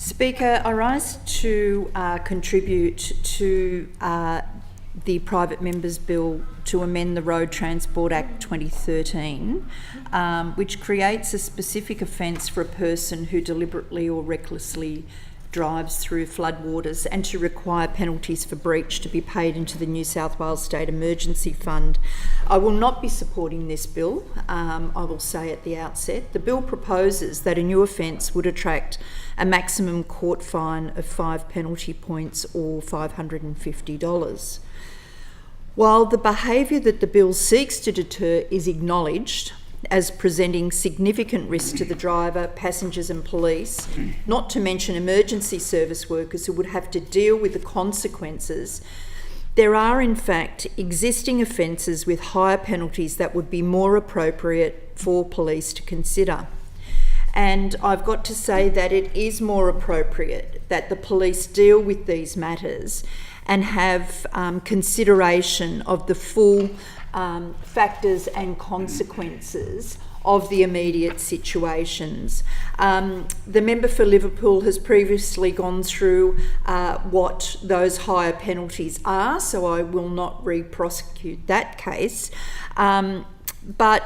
Speaker, I rise to contribute to the Private Members Bill to amend the Road Transport Act 2013, which creates a specific offence for a person who deliberately or recklessly drives through floodwaters, and to require penalties for breach to be paid into the New South Wales State Emergency Fund. I will not be supporting this bill, I will say at the outset. The bill proposes that a new offence would attract a maximum court fine of 5 penalty points or $550. While the behaviour that the bill seeks to deter is acknowledged as presenting significant risk to the driver, passengers and police, not to mention emergency service workers who would have to deal with the consequences, there are in fact existing offences with higher penalties that would be more appropriate for police to consider. And I've got to say that it is more appropriate that the police deal with these matters and have consideration of the full factors and consequences of the immediate situations. The member for Liverpool has previously gone through what those higher penalties are, so I will not re-prosecute that case. But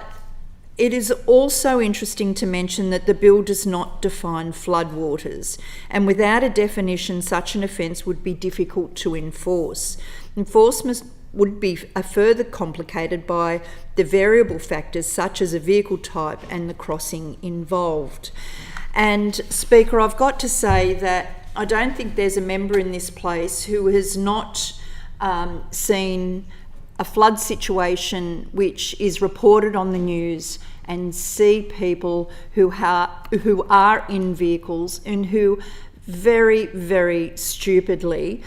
it is also interesting to mention that the bill does not define floodwaters, and without a definition, such an offence would be difficult to enforce. Enforcement would be further complicated by the variable factors such as a vehicle type and the crossing involved. And Speaker, I've got to say that I don't think there's a member in this place who has not seen a flood situation which is reported on the news and see people who are in vehicles and who very, very stupidly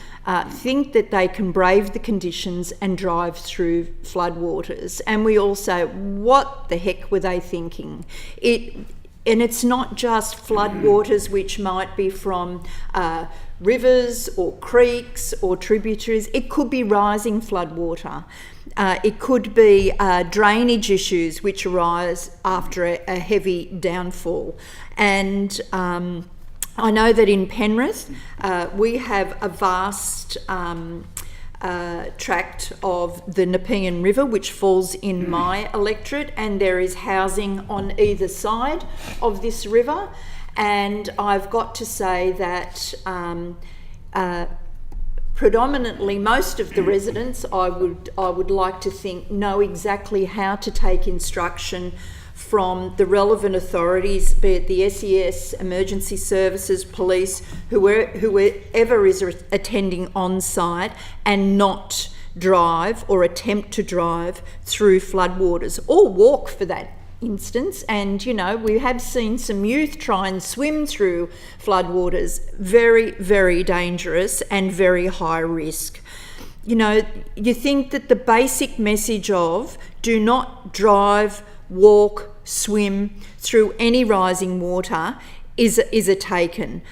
think that they can brave the conditions and drive through floodwaters. And we all say, what the heck were they thinking? And it's not just floodwaters which might be from rivers or creeks or tributaries. It could be rising floodwater. It could be drainage issues which arise after a heavy downfall. And I know that in Penrith we have a vast tract of the Nepean River which falls in my electorate, and there is housing on either side of this river. And I've got to say that predominantly most of the residents, I would like to think, know exactly how to take instruction from the relevant authorities, be it the SES, emergency services, police, whoever is attending on site, and not drive or attempt to drive through floodwaters, or walk for that instance. And you know, we have seen some youth try and swim through floodwaters. Very, very dangerous and very high risk. You know, you think that the basic message of do not drive, walk, swim through any rising water is a taken.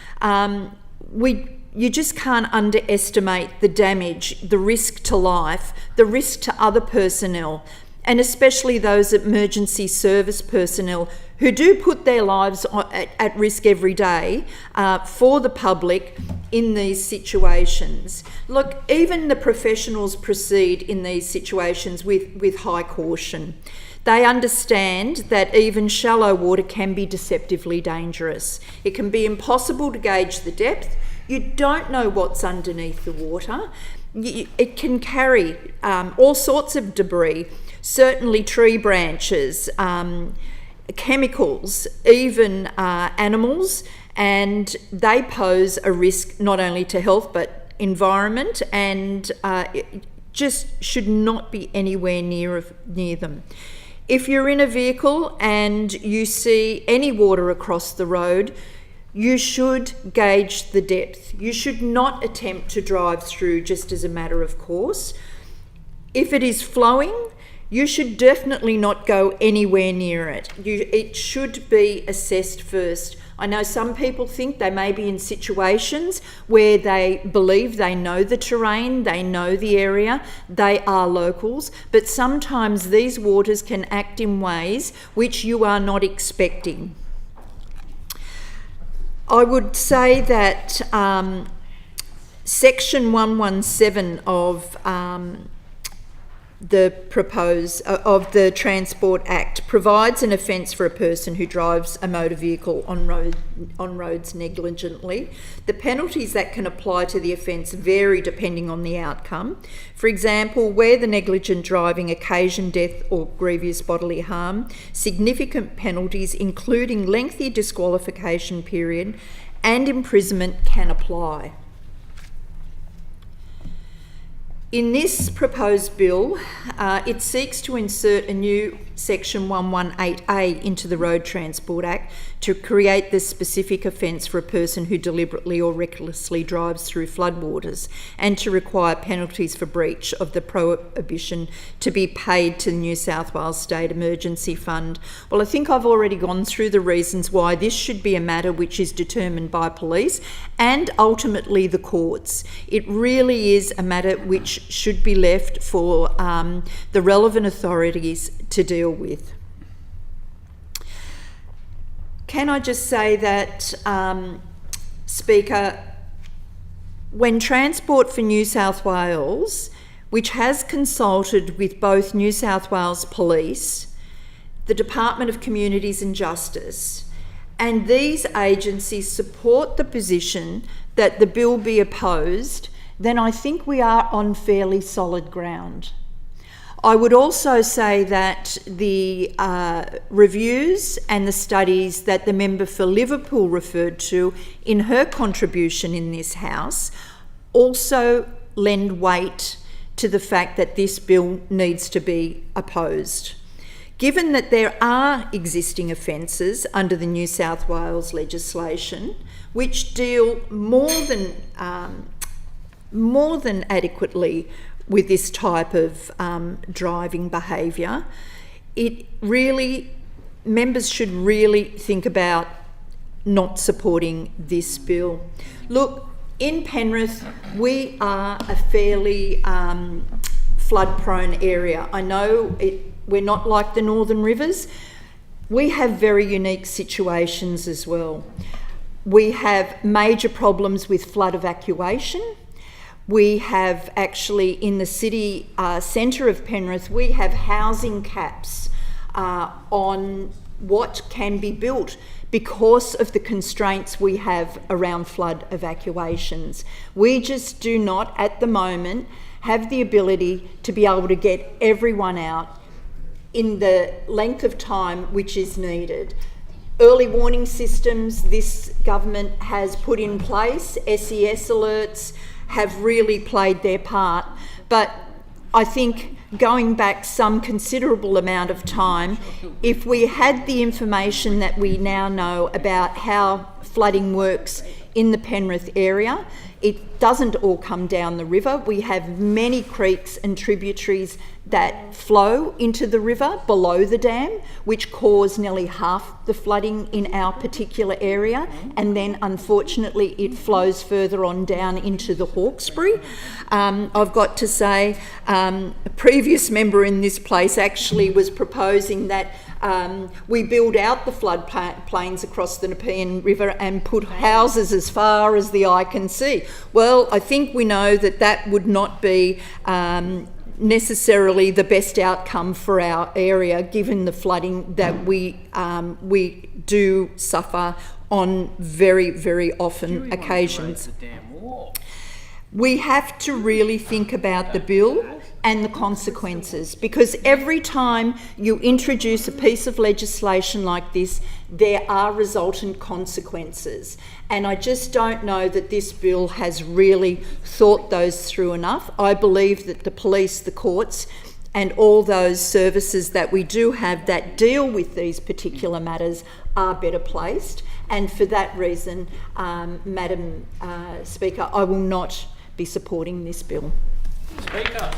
You just can't underestimate the damage, the risk to life, the risk to other personnel, and especially those emergency service personnel who do put their lives at risk every day for the public in these situations. Look, even the professionals proceed in these situations with high caution. They understand that even shallow water can be deceptively dangerous. It can be impossible to gauge the depth. You don't know what's underneath the water. It can carry all sorts of debris, certainly tree branches, chemicals, even animals, and they pose a risk not only to health but environment, and it just should not be anywhere near them. If you're in a vehicle and you see any water across the road, you should gauge the depth. You should not attempt to drive through just as a matter of course. If it is flowing, you should definitely not go anywhere near it. It should be assessed first. I know some people think they may be in situations where they believe they know the terrain, they know the area, they are locals, but sometimes these waters can act in ways which you are not expecting. I would say that Section 117 of the Transport Act provides an offence for a person who drives a motor vehicle on roads negligently. The penalties that can apply to the offence vary depending on the outcome. For example, where the negligent driving occasioned death or grievous bodily harm, significant penalties, including lengthy disqualification period and imprisonment, can apply. In this proposed bill, it seeks to insert a new Section 118A into the Road Transport Act to create this specific offence for a person who deliberately or recklessly drives through floodwaters, and to require penalties for breach of the prohibition to be paid to the New South Wales State Emergency Fund. Well, I think I've already gone through the reasons why this should be a matter which is determined by police and ultimately the courts. It really is a matter which should be left for the relevant authorities to deal with. Can I just say that, Speaker, when Transport for New South Wales, which has consulted with both New South Wales Police, the Department of Communities and Justice, and these agencies support the position that the bill be opposed, then I think we are on fairly solid ground. I would also say that the reviews and the studies that the member for Liverpool referred to in her contribution in this House also lend weight to the fact that this bill needs to be opposed. Given that there are existing offences under the New South Wales legislation which deal more than adequately with this type of driving behaviour, members should really think about not supporting this bill. Look, in Penrith, we are a fairly flood-prone area. I know we're not like the Northern Rivers. We have very unique situations as well. We have major problems with flood evacuation. We have actually, in the city centre of Penrith, we have housing caps on what can be built because of the constraints we have around flood evacuations. We just do not, at the moment, have the ability to be able to get everyone out in the length of time which is needed. Early warning systems this government has put in place, SES alerts, have really played their part, but I think going back some considerable amount of time, if we had the information that we now know about how flooding works in the Penrith area, it doesn't all come down the river. We have many creeks and tributaries that flow into the river below the dam, which cause nearly half the flooding in our particular area, and then unfortunately it flows further on down into the Hawkesbury. I've got to say, a previous member in this place actually was proposing that we build out the flood plains across the Nepean River and put houses as far as the eye can see. Well, I think we know that that would not be necessarily the best outcome for our area, given the flooding that we do suffer on very, very often occasions. We have to really think about the bill and the consequences, because every time you introduce a piece of legislation like this, there are resultant consequences. And I just don't know that this bill has really thought those through enough. I believe that the police, the courts, and all those services that we do have that deal with these particular matters are better placed. And for that reason, Madam Speaker, I will not be supporting this bill. Speaker.